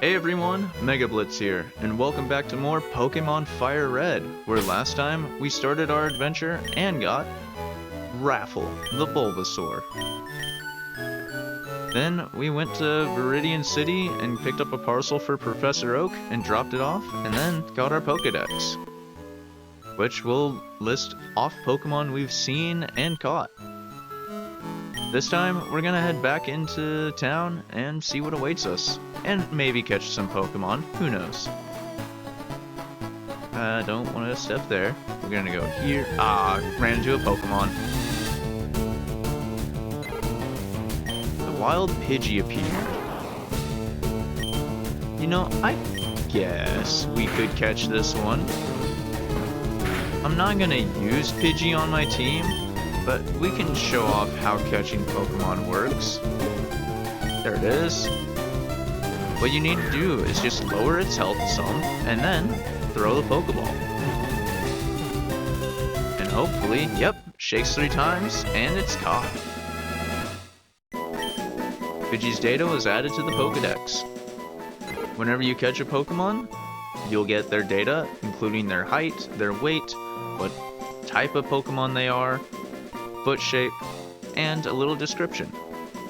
Hey everyone, Mega Blitz here, and welcome back to more Pokemon FireRed, where last time we started our adventure and got Raffle, the Bulbasaur. Then we went to Viridian City and picked up a parcel for Professor Oak and dropped it off, and then got our Pokedex, which will list off Pokemon we've seen and caught. This time, we're gonna head back into town and see what awaits us. And maybe catch some Pokemon, who knows. I don't want to step there. We're gonna go here. Ran into a Pokemon. The wild Pidgey appeared. You know, I guess we could catch this one. I'm not gonna use Pidgey on my team, but we can show off how catching Pokemon works. There it is. What you need to do is just lower its health some, and then throw the Pokeball. And hopefully, yep, shakes 3 times, and it's caught. Pidgey's data was added to the Pokedex. Whenever you catch a Pokemon, you'll get their data, including their height, their weight, what type of Pokemon they are, foot shape, and a little description.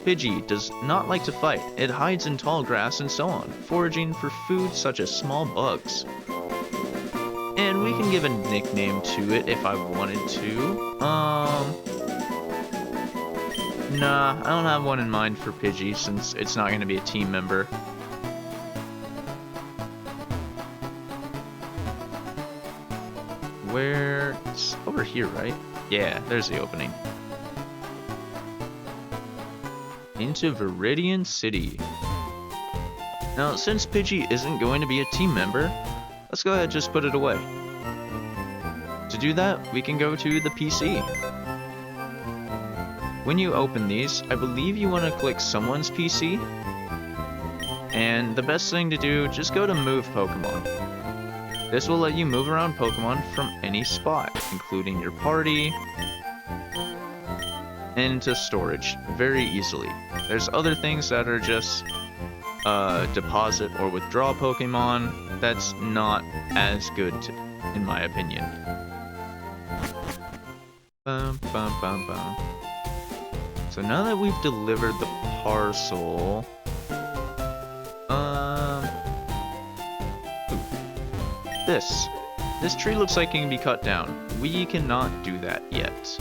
Pidgey does not like to fight. It hides in tall grass and so on, foraging for food such as small bugs. And we can give a nickname to it if I wanted to. Nah, I don't have one in mind for Pidgey since it's not going to be a team member. Where? It's over here, right? Yeah, there's the opening. Into Viridian City. Now, since Pidgey isn't going to be a team member, let's go ahead and just put it away. To do that, we can go to the PC. When you open these, I believe you want to click someone's PC. And the best thing to do, just go to Move Pokemon. This will let you move around Pokemon from any spot, including your party, into storage very easily. There's other things that are just deposit or withdraw Pokemon. That's not as good in my opinion. So now that we've delivered the parcel, this tree looks like it can be cut down. We cannot do that yet.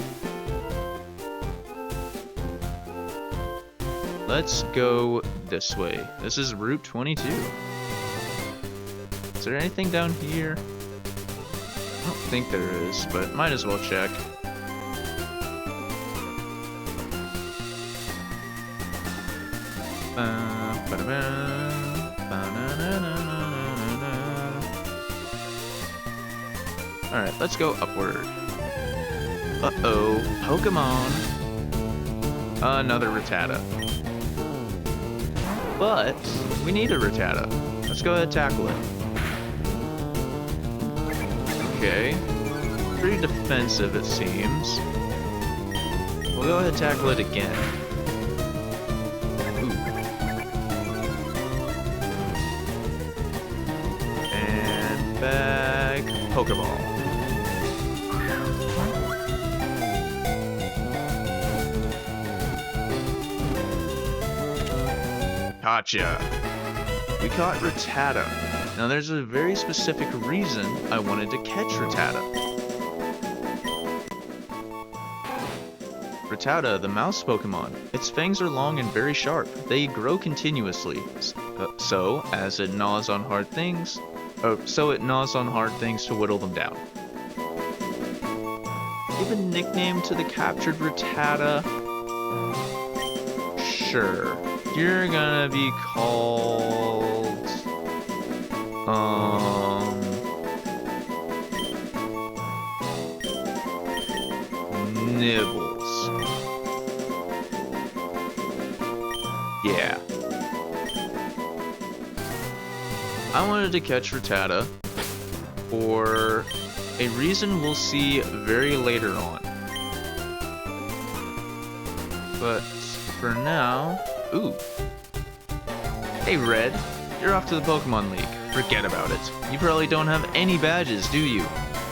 Let's go this way. This is Route 22. Is there anything down here? I don't think there is, but might as well check. Alright, let's go upward. Uh-oh, Pokemon! Another Rattata. But we need a Rattata. Let's go ahead and tackle it. Okay. Pretty defensive, it seems. We'll go ahead and tackle it again. Ooh. And back. Pokeball. Gotcha. We caught Rattata. Now there's a very specific reason I wanted to catch Rattata. Rattata, the mouse Pokemon. Its fangs are long and very sharp. They grow continuously. So it gnaws on hard things to whittle them down. Give a nickname to the captured Rattata. Sure. You're gonna be called Nibbles. Yeah. I wanted to catch Rattata for a reason we'll see very later on. But for now, ooh. Hey, Red. you're off to the Pokemon League. Forget about it. You probably don't have any badges, do you?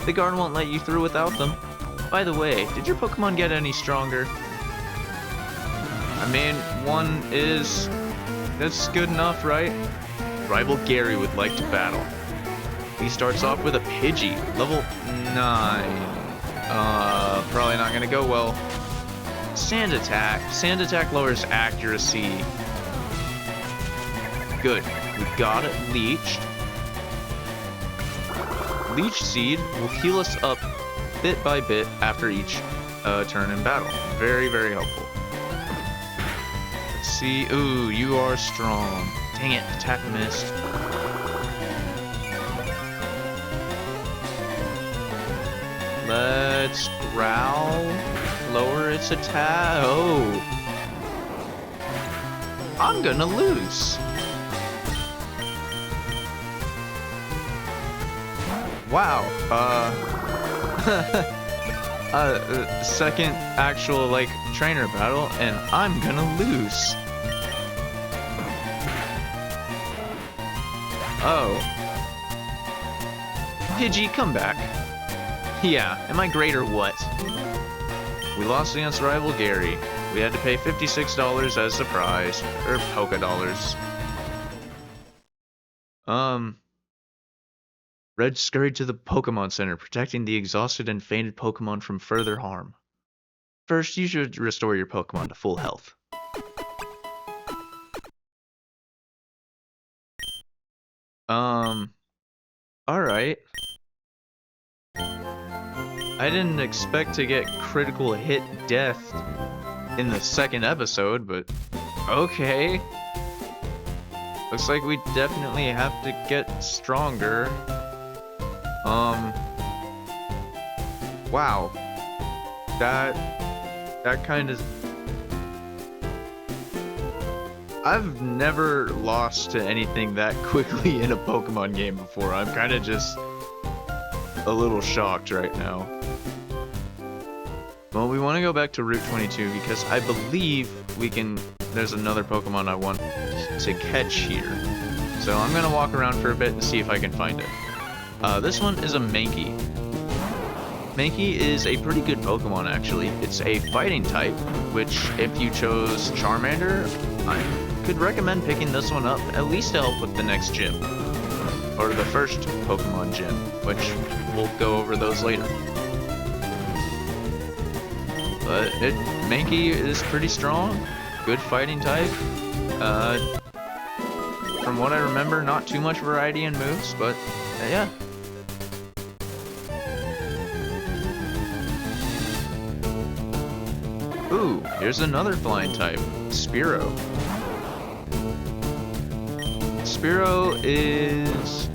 The guard won't let you through without them. By the way, did your Pokemon get any stronger? I mean, one is... that's good enough, right? Rival Gary would like to battle. He starts off with a Pidgey, level 9. Probably not gonna go well. Sand Attack. Sand Attack lowers accuracy. Good. We got it leeched. Leech Seed will heal us up bit by bit after each turn in battle. Very, very helpful. Let's see. Ooh, you are strong. Dang it, attack missed. Let's growl. Lower its attack. Oh. I'm gonna lose. Wow. Second actual, like, trainer battle, and I'm gonna lose. Oh. Pidgey, come back. Yeah, am I great or what? We lost against rival Gary. We had to pay $56 as a prize, or Poké Dollars. Red scurried to the Pokemon Center, protecting the exhausted and fainted Pokemon from further harm. First, you should restore your Pokemon to full health. Alright. I didn't expect to get critical hit death in the second episode, but okay. Looks like we definitely have to get stronger. Wow. That kind of... I've never lost to anything that quickly in a Pokemon game before. I'm kind of just a little shocked right now. Well, we want to go back to Route 22 because I believe we can... There's another Pokemon I want to catch here. So I'm going to walk around for a bit and see if I can find it. This one is a Mankey. Mankey is a pretty good Pokemon, actually. It's a fighting type, which if you chose Charmander, I could recommend picking this one up, at least to help with the next gym. Or the first Pokemon gym, which we'll go over those later. But Mankey is pretty strong, good fighting type. From what I remember, not too much variety in moves, but yeah. Ooh, here's another flying type, Spearow. Spearow is...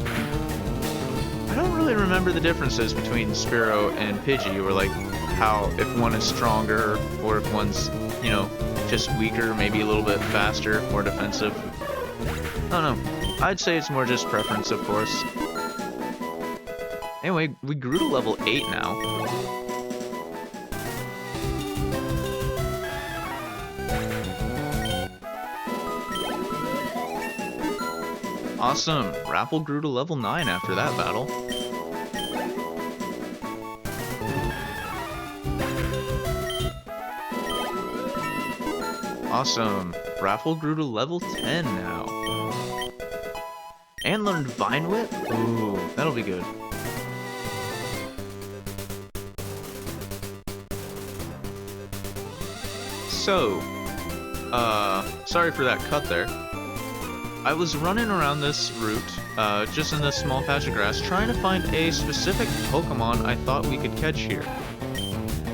I don't really remember the differences between Spearow and Pidgey, or like how if one is stronger or if one's, you know, just weaker, maybe a little bit faster, more defensive. I don't know. I'd say it's more just preference, of course. Anyway, we grew to level 8 now. Awesome! Rapple grew to level 9 after that battle. Awesome! Rapple grew to level 10 now. And learned Vine Whip? Ooh, that'll be good. So, sorry for that cut there. I was running around this route, just in this small patch of grass, trying to find a specific Pokemon I thought we could catch here.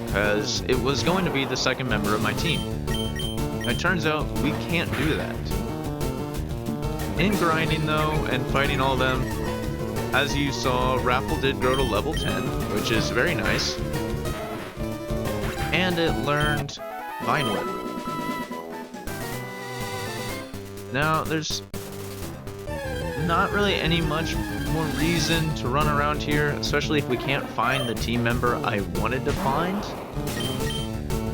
Because it was going to be the second member of my team. It turns out we can't do that. In grinding though, and fighting all of them, as you saw, Rapple did grow to level 10, which is very nice. And it learned Vine Whip. Now, there's not really any much more reason to run around here, especially if we can't find the team member I wanted to find.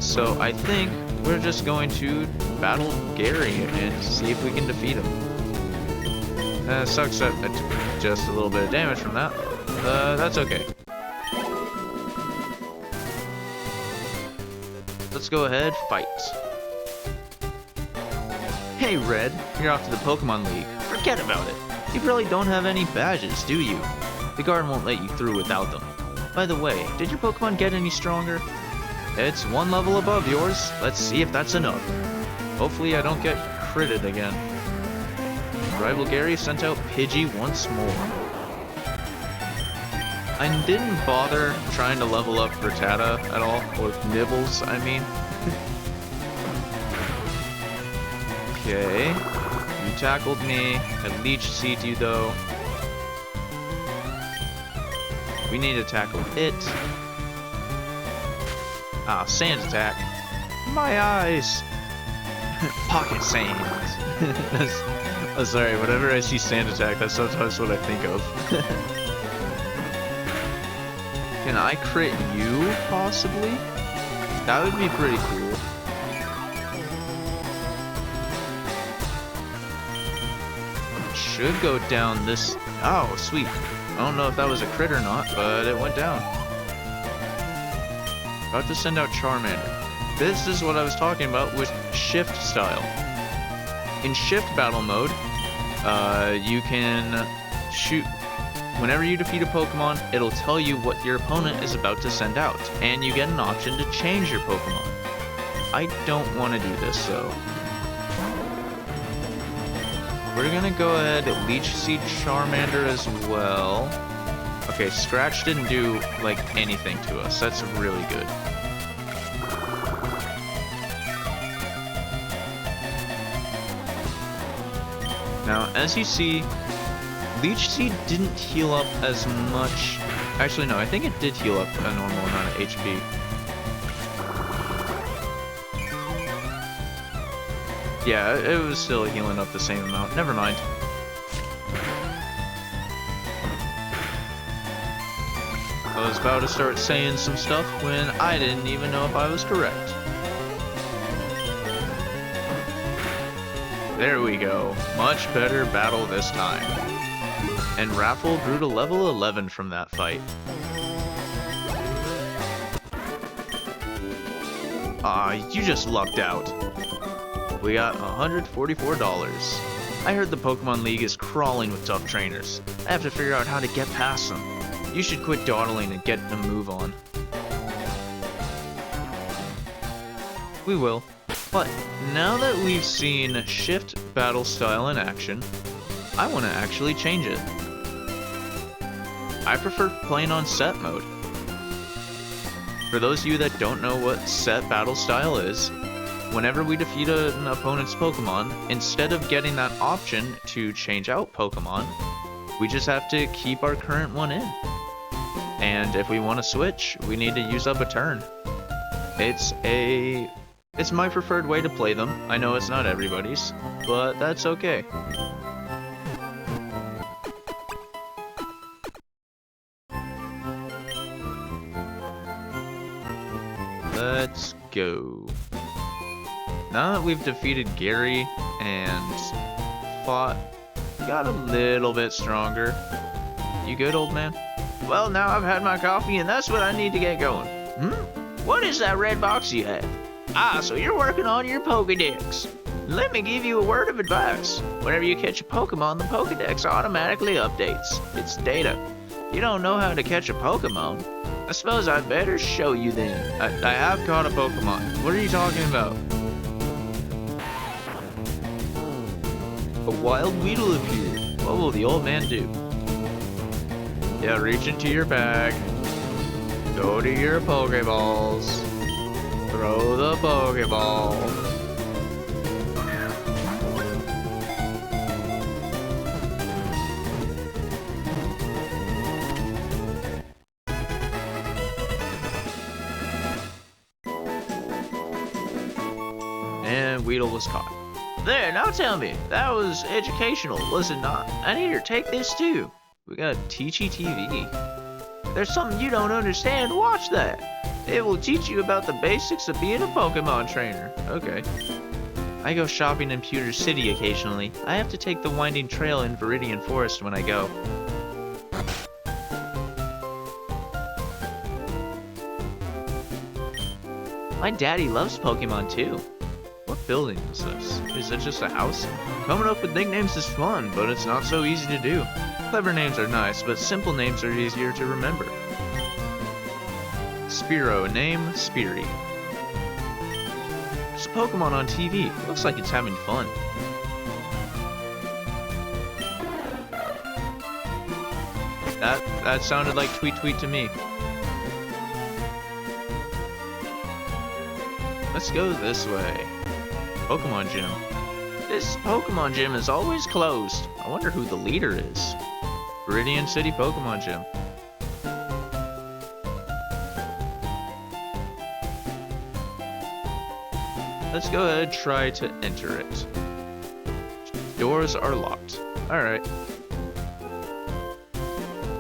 So I think we're just going to battle Gary and see if we can defeat him. Sucks that I took just a little bit of damage from that. That's okay. Let's go ahead, fight. Hey Red, you're off to the Pokemon League. Forget about it. You really don't have any badges, do you? The guard won't let you through without them. By the way, did your Pokemon get any stronger? It's one level above yours. Let's see if that's enough. Hopefully I don't get critted again. Rival Gary sent out Pidgey once more. I didn't bother trying to level up Rattata at all, or Nibbles, I mean. Okay, you tackled me. I Leech Seed you though. We need to tackle it. Ah, Sand Attack. My eyes! Pocket Sand. Oh, sorry, whenever I see Sand Attack, that's sometimes what I think of. Can I crit you, possibly? That would be pretty cool. Should go down this... Oh, sweet. I don't know if that was a crit or not, but it went down. About to send out Charmander. This is what I was talking about with Shift style. In Shift battle mode, you can shoot... Whenever you defeat a Pokemon, it'll tell you what your opponent is about to send out, and you get an option to change your Pokemon. I don't want to do this, so... We're gonna go ahead and Leech Seed Charmander as well. Okay, Scratch didn't do, like, anything to us. That's really good. Now, as you see, Leech Seed didn't heal up as much. Actually, no, I think it did heal up a normal amount of HP. Yeah, it was still healing up the same amount. Never mind. I was about to start saying some stuff when I didn't even know if I was correct. There we go. Much better battle this time. And Raffle grew to level 11 from that fight. Ah, you just lucked out. We got $144. I heard the Pokemon League is crawling with tough trainers. I have to figure out how to get past them. You should quit dawdling and get a move on. We will. But now that we've seen Shift battle style in action, I want to actually change it. I prefer playing on set mode. For those of you that don't know what set battle style is, whenever we defeat an opponent's Pokemon, instead of getting that option to change out Pokemon, we just have to keep our current one in. And if we want to switch, we need to use up a turn. It's my preferred way to play them. I know it's not everybody's, but that's okay. Let's go. Now that we've defeated Gary and fought, got a little bit stronger. You good, old man? Well, now I've had my coffee and that's what I need to get going. What is that red box you have? Ah, so you're working on your Pokédex. Let me give you a word of advice. Whenever you catch a Pokemon, the Pokédex automatically updates its data. You don't know how to catch a Pokemon? I suppose I'd better show you then. I have caught a Pokemon. What are you talking about? A wild Weedle appeared. What will the old man do? Yeah, reach into your bag. Go to your Pokeballs. Throw the Pokeball. And Weedle was caught. There, now tell me, that was educational, was it not? I need her to take this too. We got Teachy TV. There's something you don't understand, watch that. It will teach you about the basics of being a Pokemon trainer. Okay. I go shopping in Pewter City occasionally. I have to take the winding trail in Viridian Forest when I go. My daddy loves Pokemon too. What building is this? Is it just a house? Coming up with nicknames is fun, but it's not so easy to do. Clever names are nice, but simple names are easier to remember. Spearow, name Speary. There's a Pokemon on TV. Looks like it's having fun. That sounded like tweet tweet to me. Let's go this way. Pokemon Gym. This Pokemon Gym is always closed. I wonder who the leader is. Viridian City Pokemon Gym. Let's go ahead and try to enter it. Doors are locked. Alright.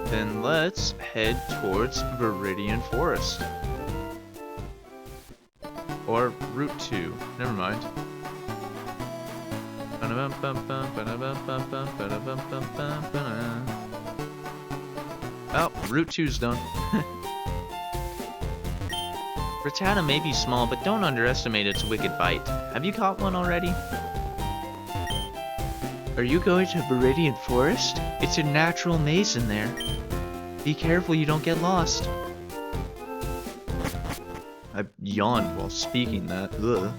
Then let's head towards Viridian Forest. Or Route 2. Never mind. Oh, Route 2's done. Rattata may be small, but don't underestimate its wicked bite. Have you caught one already? Are you going to Viridian Forest? It's a natural maze in there. Be careful you don't get lost. I yawned while speaking that. Ugh.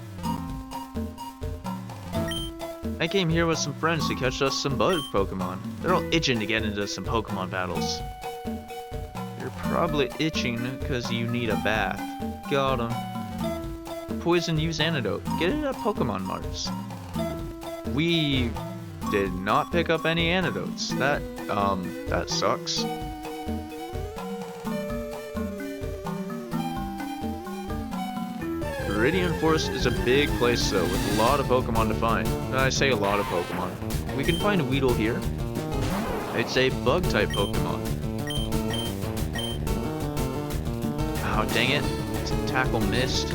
I came here with some friends to catch us some bug Pokemon. They're all itching to get into some Pokemon battles. You're probably itching because you need a bath. Got 'em. Poison use antidote. Get it at Pokemon Marts. We did not pick up any antidotes. That sucks. Viridian Forest is a big place though, with a lot of Pokemon to find. And I say a lot of Pokemon. We can find a Weedle here. It's a bug-type Pokemon. Oh, dang it. It's a Tackle missed.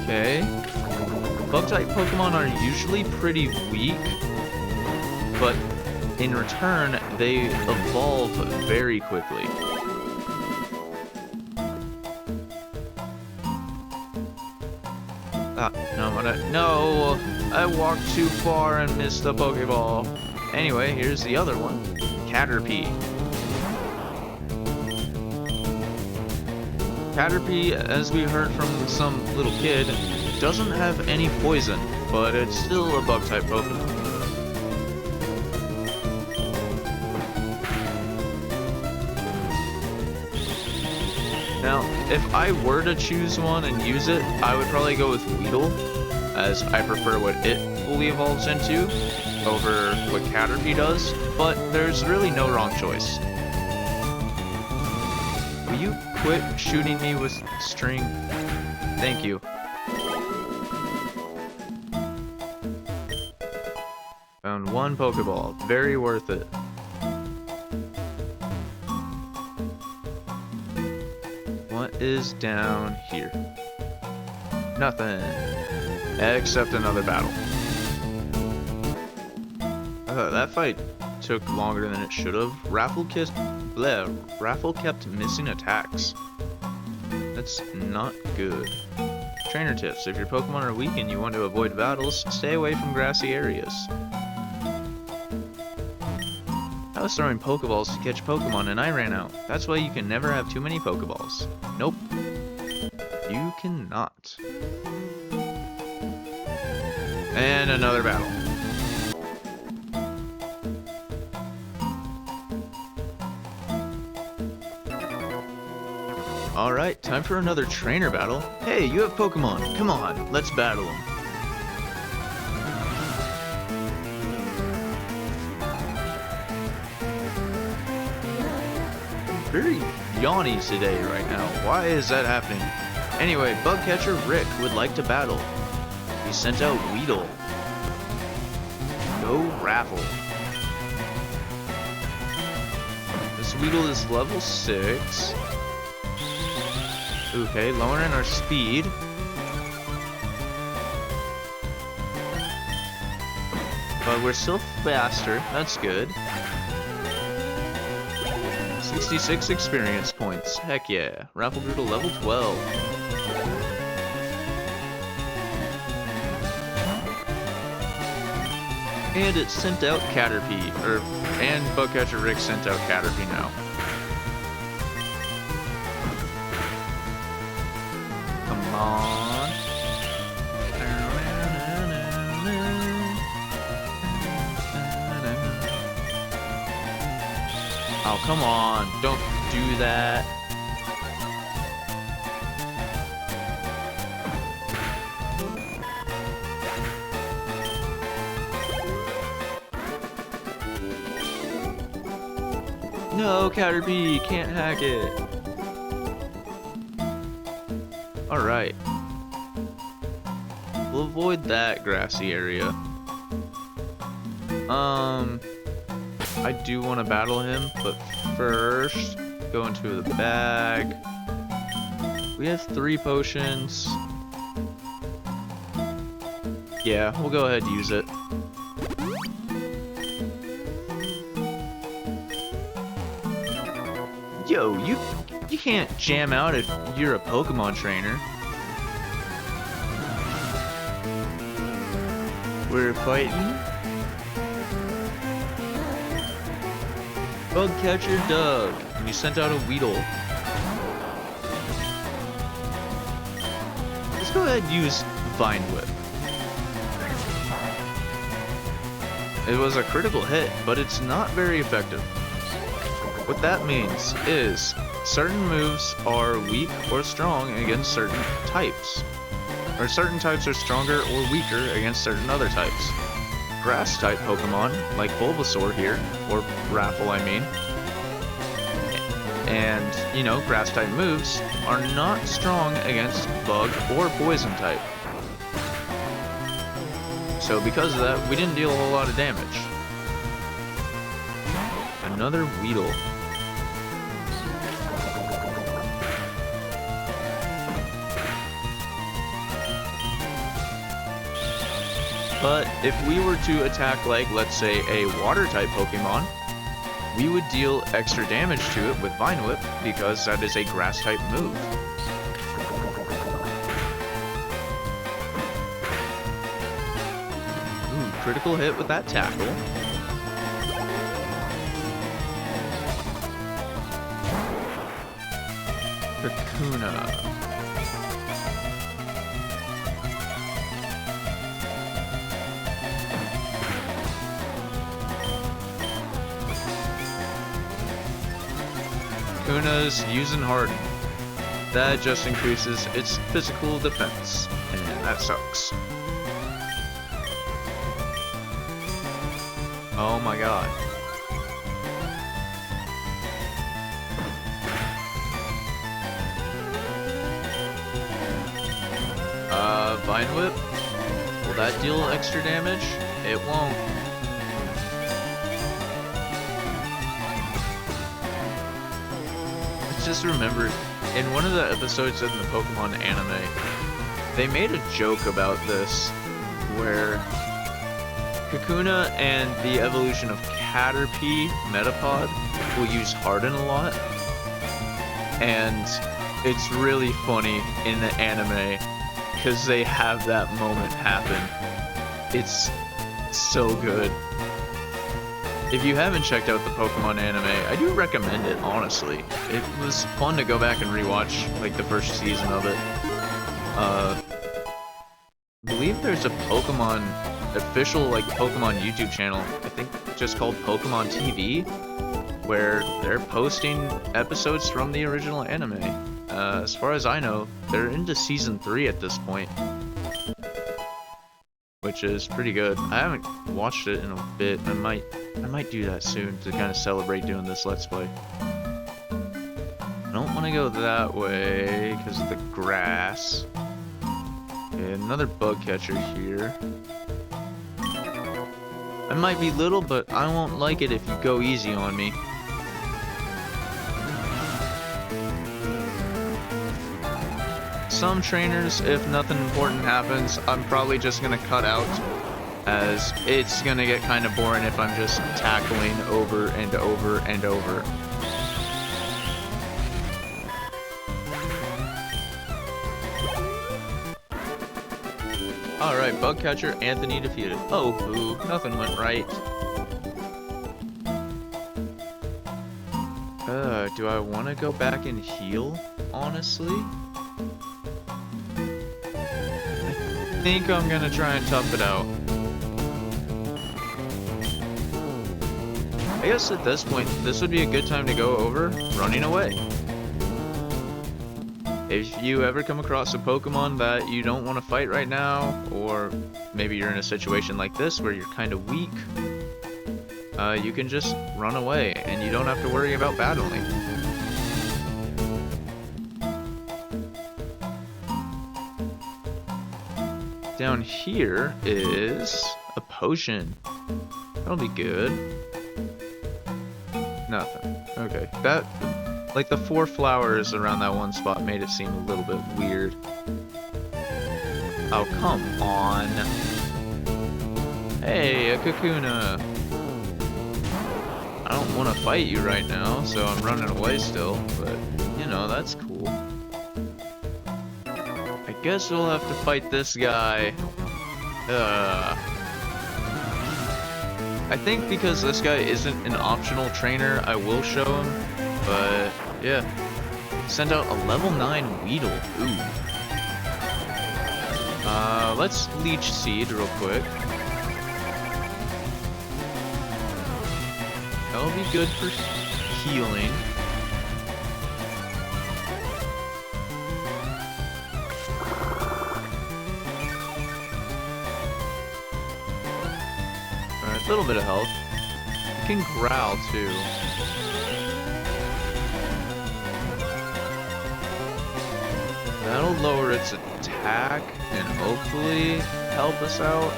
Okay. Bug-type Pokemon are usually pretty weak, but in return, they evolve very quickly. No! I walked too far and missed the Pokeball. Anyway, here's the other one. Caterpie. Caterpie, as we heard from some little kid, doesn't have any poison, but it's still a bug-type Pokemon. Now, if I were to choose one and use it, I would probably go with Weedle, as I prefer what it fully evolves into over what Caterpie does, but there's really no wrong choice. Will you quit shooting me with string? Thank you. Found one Pokeball. Very worth it. What is down here? Nothing. Except another battle. That fight took longer than it should have. Raffle kept missing attacks. That's not good. Trainer tips. If your Pokemon are weak and you want to avoid battles, stay away from grassy areas. I was throwing Pokeballs to catch Pokemon and I ran out. That's why you can never have too many Pokeballs. Nope. You cannot. And another battle. Alright, time for another trainer battle. Hey, you have Pokemon. Come on, let's battle them. Very yawny today right now. Why is that happening? Anyway, bug catcher Rick would like to battle. He sent out Weedle. Go Raffle. This Weedle is level 6. Okay, lowering our speed. But we're still faster. That's good. 66 experience points. Heck yeah. Raffle Doodle level 12. And it sent out Caterpie. And Bugcatcher Rick sent out Caterpie now. Come on. Oh, come on. Don't do that. No, Caterpie, can't hack it. Alright. We'll avoid that grassy area. I do want to battle him, but first, go into the bag. We have 3 potions. Yeah, we'll go ahead and use it. Yo, you can't jam out if you're a Pokemon trainer. We're fighting Bugcatcher Doug, and you sent out a Weedle. Let's go ahead and use Vine Whip. It was a critical hit, but it's not very effective. What that means is certain moves are weak or strong against certain types. Or certain types are stronger or weaker against certain other types. Grass-type Pokemon, like Bulbasaur here, or Raffle I mean, and, you know, grass-type moves are not strong against Bug or Poison-type. So because of that, we didn't deal a whole lot of damage. Another Weedle. But if we were to attack, like, let's say, a Water-type Pokemon, we would deal extra damage to it with Vine Whip, because that is a Grass-type move. Ooh, critical hit with that tackle. Kakuna. Kakuna's using Harden. That just increases its physical defense, and that sucks. Oh my god. Vine Whip? Will that deal extra damage? It won't. Just remembered, in one of the episodes in the Pokemon anime, they made a joke about this, where Kakuna and the evolution of Caterpie Metapod will use Harden a lot, and it's really funny in the anime, because they have that moment happen. It's so good. If you haven't checked out the Pokemon anime, I do recommend it, honestly. It was fun to go back and rewatch, like, the first season of it. I believe there's a Pokemon, official, like, Pokemon YouTube channel, I think just called Pokemon TV, where they're posting episodes from the original anime. As far as I know, they're into Season 3 at this point. Which is pretty good. I haven't watched it in a bit. I might do that soon to kind of celebrate doing this Let's Play. I don't want to go that way because of the grass. Okay, another bug catcher here. I might be little, but I won't like it if you go easy on me. some trainers, if nothing important happens, I'm probably just gonna cut out, as it's gonna get kind of boring if I'm just tackling over and over and over. Alright, bug catcher Anthony defeated. Oh, boo, nothing went right. Do I want to go back and heal, honestly? I think I'm gonna try and tough it out. I guess at this point, this would be a good time to go over running away. If you ever come across a Pokemon that you don't want to fight right now, or maybe you're in a situation like this where you're kind of weak, you can just run away and you don't have to worry about battling. Down here is a potion. That'll be good. Nothing. Okay, that, like the 4 flowers around that one spot made it seem a little bit weird. Oh, come on. Hey, a Kakuna. I don't want to fight you right now, so I'm running away still, but, you know, that's cool. I guess we'll have to fight this guy. I think because this guy isn't an optional trainer, I will show him, but, yeah. Send out a level 9 Weedle. Ooh. Let's Leech Seed real quick. That'll be good for healing. Alright, a little bit of health. You can growl too. That'll lower its attack and hopefully help us out.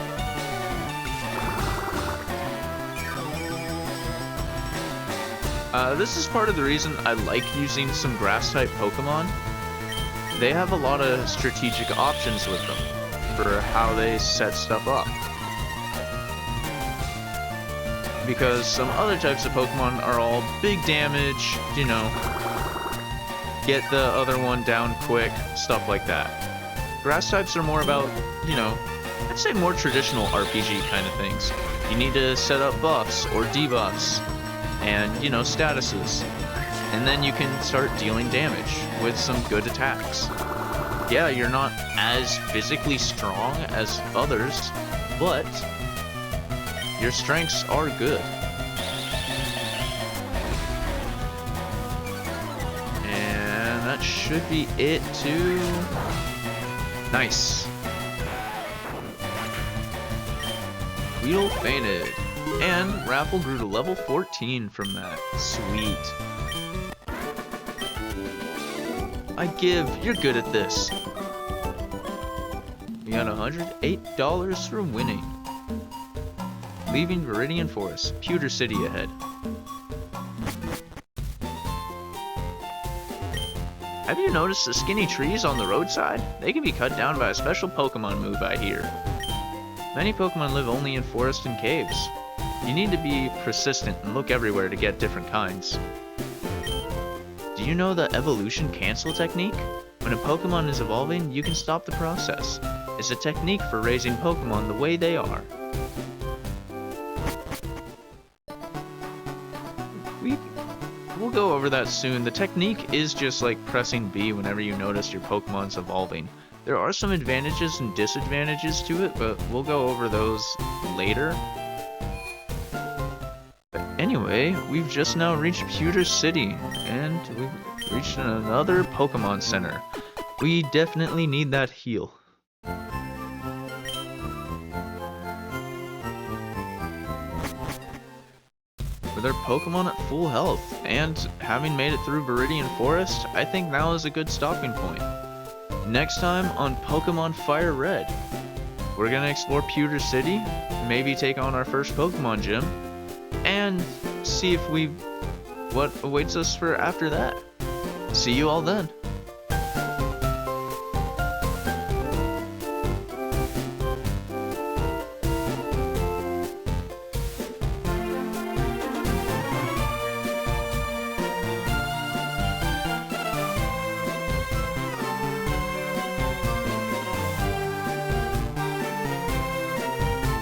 This is part of the reason I like using some grass-type Pokemon. They have a lot of strategic options with them for how they set stuff up. Because some other types of Pokemon are all big damage, you know, get the other one down quick, stuff like that. Grass types are more about, you know, I'd say more traditional RPG kind of things. You need to set up buffs or debuffs and, you know, statuses. And then you can start dealing damage with some good attacks. Yeah, you're not as physically strong as others, but your strengths are good. And that should be it too. Nice. Weedle fainted. And Raffle grew to level 14 from that. Sweet. I give, you're good at this. We got $108 for winning. Leaving Viridian Forest, Pewter City ahead. Have you noticed the skinny trees on the roadside? They can be cut down by a special Pokemon move, I hear. Many Pokemon live only in forests and caves. You need to be persistent and look everywhere to get different kinds. Do you know the evolution cancel technique? When a Pokemon is evolving, you can stop the process. It's a technique for raising Pokemon the way they are. We'll go over that soon. The technique is just like pressing B whenever you notice your Pokemon's evolving. There are some advantages and disadvantages to it, but we'll go over those later. But anyway, we've just now reached Pewter City, and we've reached another Pokemon Center. We definitely need that heal. With our Pokemon at full health, and having made it through Viridian Forest, I think now is a good stopping point. Next time on Pokemon FireRed, we're gonna explore Pewter City, maybe take on our first Pokemon gym, and see if what awaits us for after that. See you all then.